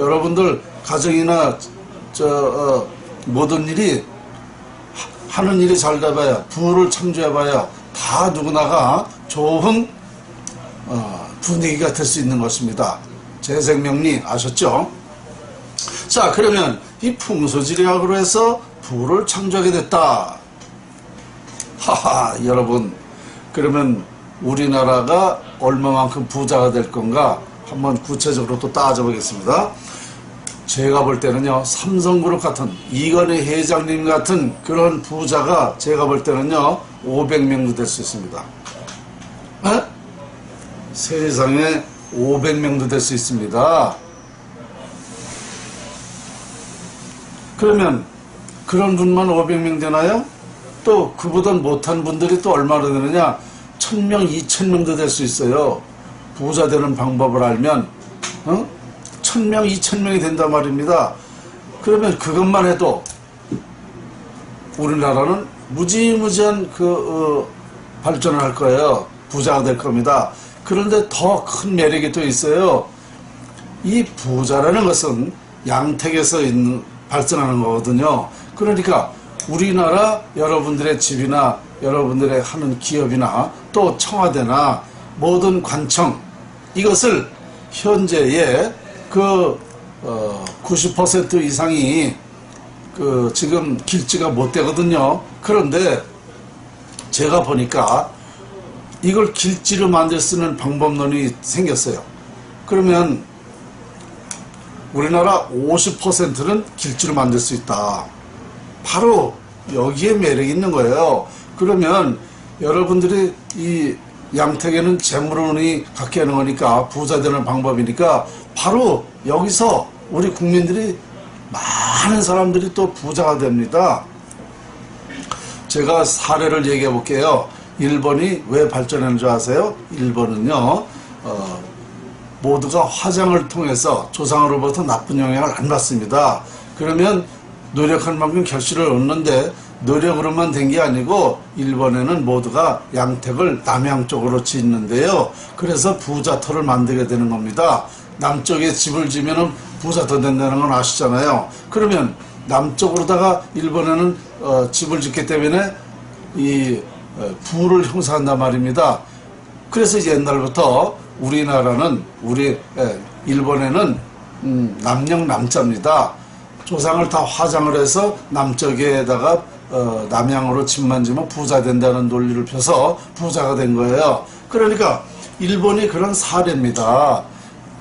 여러분들 가정이나 모든 일이 하는 일이 잘 돼봐야, 부를 창조해봐야 다 누구나가 좋은 분위기가 될 수 있는 것입니다. 재생명리 아셨죠? 자, 그러면 이 풍수지리학으로 해서 부를 창조하게 됐다. 하하, 여러분, 그러면 우리나라가 얼마만큼 부자가 될 건가 한번 구체적으로 또 따져보겠습니다. 제가 볼 때는요, 삼성그룹 같은 이건희 회장님 같은 그런 부자가 제가 볼 때는요 500명도 될 수 있습니다. 에? 세상에 500명도 될 수 있습니다. 그러면 그런 분만 500명 되나요? 또 그보다 못한 분들이 또 얼마나 되느냐? 1000명, 2000명도 될 수 있어요. 부자 되는 방법을 알면 1000명, 2000명이 된단 말입니다. 그러면 그것만 해도 우리나라는 무지무지한 발전을 할 거예요. 부자가 될 겁니다. 그런데 더 큰 매력이 또 있어요. 이 부자라는 것은 양택에서 발전하는 거거든요. 그러니까 우리나라 여러분들의 집이나 여러분들의 하는 기업이나 또 청와대나 모든 관청, 이것을 현재의 90% 이상이 지금 길지가 못 되거든요. 그런데 제가 보니까 이걸 길지로 만들 수 있는 방법론이 생겼어요. 그러면 우리나라 50%는 길지로 만들 수 있다. 바로 여기에 매력이 있는 거예요. 그러면 여러분들이 이 양택에는 재물운이 갖게 하는 거니까, 부자 되는 방법이니까 바로 여기서 우리 국민들이, 많은 사람들이 또 부자가 됩니다. 제가 사례를 얘기해 볼게요. 일본이 왜 발전하는 줄 아세요? 일본은요 모두가 화장을 통해서 조상으로부터 나쁜 영향을 안 받습니다. 그러면 노력한 만큼 결실을 얻는데, 노력으로만 된 게 아니고 일본에는 모두가 양택을 남양 쪽으로 짓는데요. 그래서 부자터를 만들게 되는 겁니다. 남쪽에 집을 지면은 부자터 된다는 건 아시잖아요. 그러면 남쪽으로다가 일본에는 집을 짓기 때문에 이 부를 형성한단 말입니다. 그래서 옛날부터 우리나라는 일본에는 남양 남자입니다. 조상을 다 화장을 해서 남쪽에다가 남양으로 집만 지면 부자 된다는 논리를 펴서 부자가 된 거예요. 그러니까 일본이 그런 사례입니다.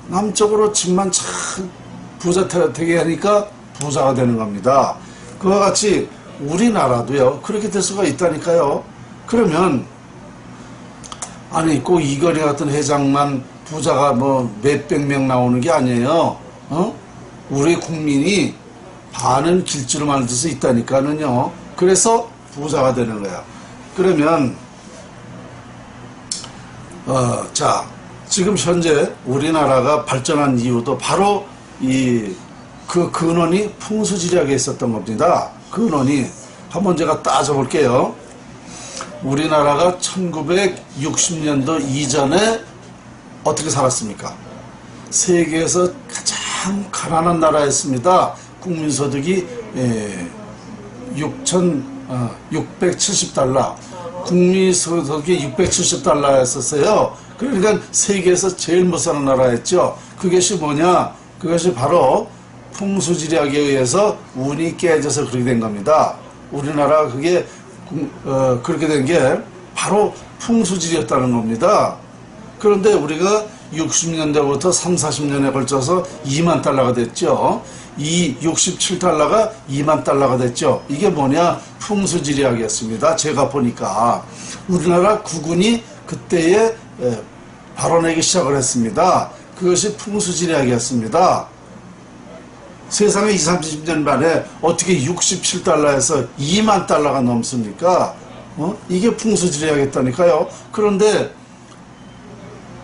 남쪽으로 집만 참 부자 되게 하니까 부자가 되는 겁니다. 그와 같이 우리나라도요 그렇게 될 수가 있다니까요. 그러면 아니 꼭 이건희 같은 회장만 부자가 뭐 몇백 명 나오는 게 아니에요. 우리 국민이 반은 길지로 만들 수 있다니까는요. 그래서 부자가 되는 거야. 그러면 자, 지금 현재 우리나라가 발전한 이유도 바로 그 근원이 풍수지리학에 있었던 겁니다. 근원이 한번 제가 따져볼게요. 우리나라가 1960년도 이전에 어떻게 살았습니까? 세계에서 가장 가난한 나라였습니다. 국민소득이 670달러, 국민소득이 670달러였었어요. 그러니까 세계에서 제일 못 사는 나라였죠. 그것이 뭐냐? 그것이 바로 풍수지리학에 의해서 운이 깨져서 그렇게 된 겁니다. 우리나라가 그게 그렇게 된 게 바로 풍수지리였다는 겁니다. 그런데 우리가 60년대부터 3, 40년에 걸쳐서 2만 달러가 됐죠. 이 67달러가 2만 달러가 됐죠. 이게 뭐냐? 풍수지리학이었습니다. 제가 보니까 우리나라 국군이 그때에 발원하기 시작을 했습니다. 그것이 풍수지리학이었습니다. 세상에 20, 30년 만에 어떻게 67달러에서 2만 달러가 넘습니까? 이게 풍수지리학이었다니까요. 그런데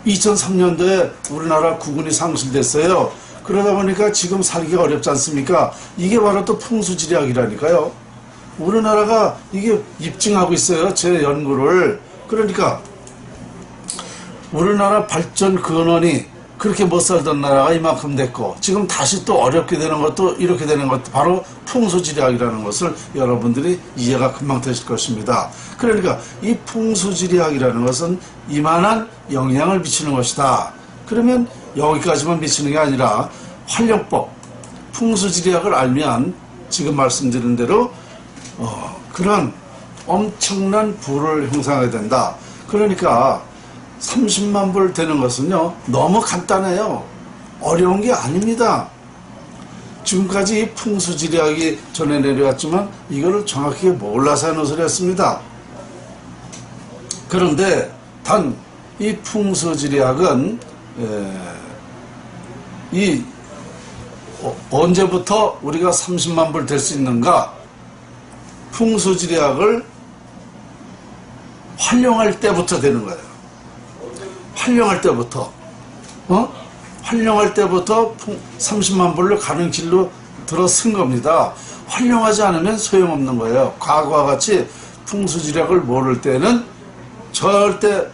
2003년도에 우리나라 국군이 상실됐어요. 그러다 보니까 지금 살기가 어렵지 않습니까? 이게 바로 또 풍수지리학이라니까요. 우리나라가 이게 입증하고 있어요. 제 연구를. 그러니까 우리나라 발전 근원이 그렇게 못 살던 나라가 이만큼 됐고 지금 다시 또 어렵게 되는 것도 이렇게 되는 것도 바로 풍수지리학이라는 것을 여러분들이 이해가 금방 되실 것입니다. 그러니까 이 풍수지리학이라는 것은 이만한 영향을 미치는 것이다. 그러면 여기까지만 미치는 게 아니라 활용법, 풍수지리학을 알면 지금 말씀드린 대로 그런 엄청난 부를 형성하게 된다. 그러니까 30만 불 되는 것은요 너무 간단해요. 어려운 게 아닙니다. 지금까지 이 풍수지리학이 전해 내려왔지만 이거를 정확히 몰라서 하는 소리 였습니다. 그런데 단 이 풍수지리학은 언제부터 우리가 30만 불 될 수 있는가? 풍수지리학을 활용할 때부터 되는 거예요. 활용할 때부터 활용할 때부터 30만 불로 가는 길로 들어선 겁니다. 활용하지 않으면 소용없는 거예요. 과거와 같이 풍수지리학을 모를 때는 절대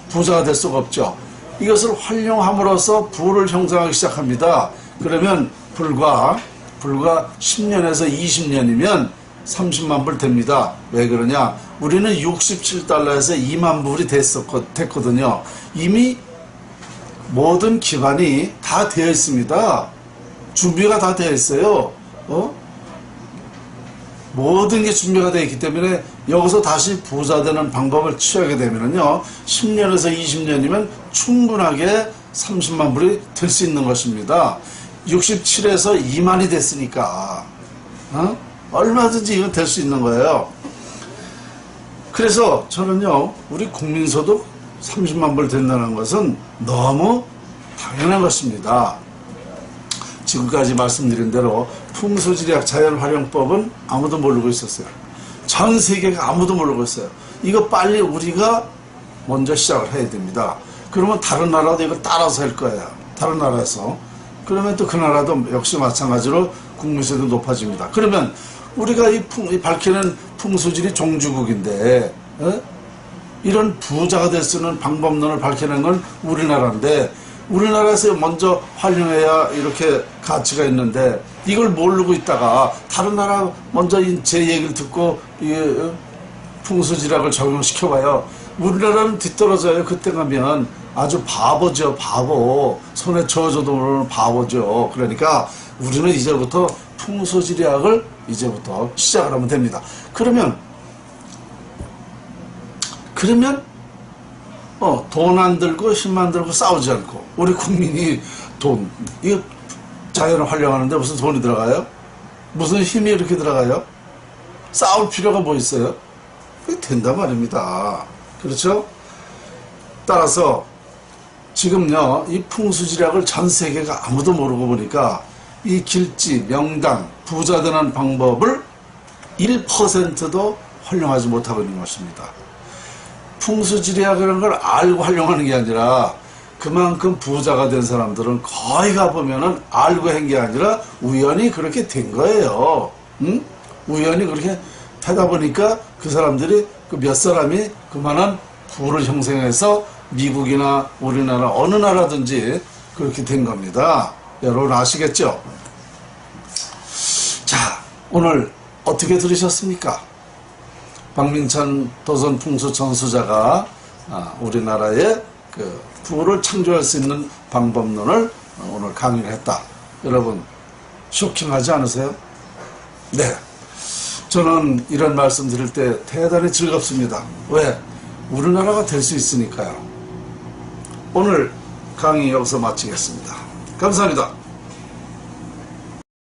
부자가 될 수가 없죠. 이것을 활용함으로써 부를 형성하기 시작합니다. 그러면 불과 10년에서 20년이면 30만 불 됩니다. 왜 그러냐? 우리는 67달러에서 2만 불이 됐거든요. 이미 모든 기반이 다 되어 있습니다. 준비가 다 되어 있어요. 모든 게 준비가 되어 있기 때문에 여기서 다시 부자 되는 방법을 취하게 되면요 10년에서 20년이면 충분하게 30만 불이 될 수 있는 것입니다. 67에서 2만이 됐으니까 얼마든지 이건 될 수 있는 거예요. 그래서 저는요 우리 국민소득 30만 불 된다는 것은 너무 당연한 것입니다. 지금까지 말씀드린 대로 풍수지리학 자연활용법은 아무도 모르고 있었어요. 전 세계가 아무도 모르고 있어요. 이거 빨리 우리가 먼저 시작을 해야 됩니다. 그러면 다른 나라도 이거 따라서 할 거예요. 다른 나라에서. 그러면 또 그 나라도 역시 마찬가지로 국민세도 높아집니다. 그러면 우리가 이 밝히는 풍수지리 종주국인데 이런 부자가 될 수 있는 방법론을 밝히는 건 우리나라인데 우리나라에서 먼저 활용해야 이렇게 가치가 있는데 이걸 모르고 있다가 다른 나라 먼저 제 얘기를 듣고 풍수지리학을 적용시켜봐요. 우리나라는 뒤떨어져요. 그때 가면 아주 바보죠. 바보. 손에 저어줘도 모르는 바보죠. 그러니까 우리는 이제부터 풍수지리학을 이제부터 시작을 하면 됩니다. 그러면 돈 안 들고 힘 안 들고 싸우지 않고 우리 국민이 이거 자연을 활용하는데 무슨 돈이 들어가요? 무슨 힘이 이렇게 들어가요? 싸울 필요가 뭐 있어요? 그게 된단 말입니다. 그렇죠? 따라서 지금요 이 풍수지리학을 전 세계가 아무도 모르고 보니까 이 길지, 명당, 부자 되는 방법을 1%도 활용하지 못하고 있는 것입니다. 풍수지리학이라는 걸 알고 활용하는 게 아니라 그만큼 부자가 된 사람들은 거의 가보면은 알고 한 게 아니라 우연히 그렇게 된 거예요. 우연히 그렇게 하다 보니까 그 사람들이 그 몇 사람이 그만한 부를 형성해서 미국이나 우리나라 어느 나라든지 그렇게 된 겁니다. 여러분 아시겠죠? 자, 오늘 어떻게 들으셨습니까? 박민찬 도선풍수천수자가 우리나라의 그 부를 창조할 수 있는 방법론을 오늘 강의를 했다. 여러분 쇼킹하지 않으세요? 네. 저는 이런 말씀 드릴 때 대단히 즐겁습니다. 왜? 우리나라가 될 수 있으니까요. 오늘 강의 여기서 마치겠습니다. 감사합니다.